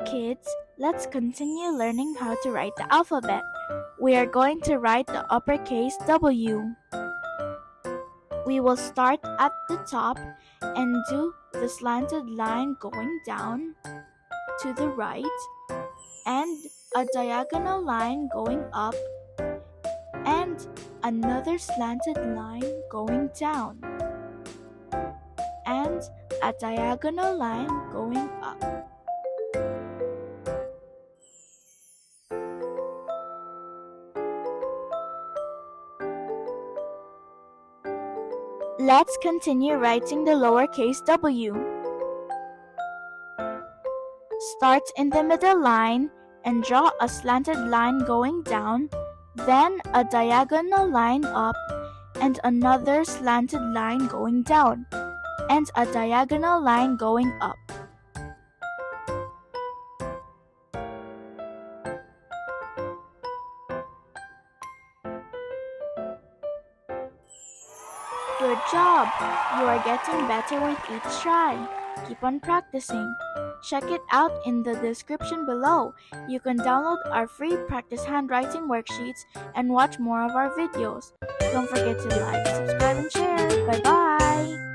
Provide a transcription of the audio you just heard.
kids, let's continue learning how to write the alphabet. We are going to write the uppercase W. We will start at the top and do the slanted line going down to the right, and a diagonal line going up, and another slanted line going down, and a diagonal line going up. Let's continue writing the lowercase w. Start in the middle line and draw a slanted line going down, then a diagonal line up, and another slanted line going down, and a diagonal line going up. Good job! You are getting better with each try. Keep on practicing. Check it out in the description below. You can download our free practice handwriting worksheets and watch more of our videos. Don't forget to like, subscribe, and share. Bye-bye!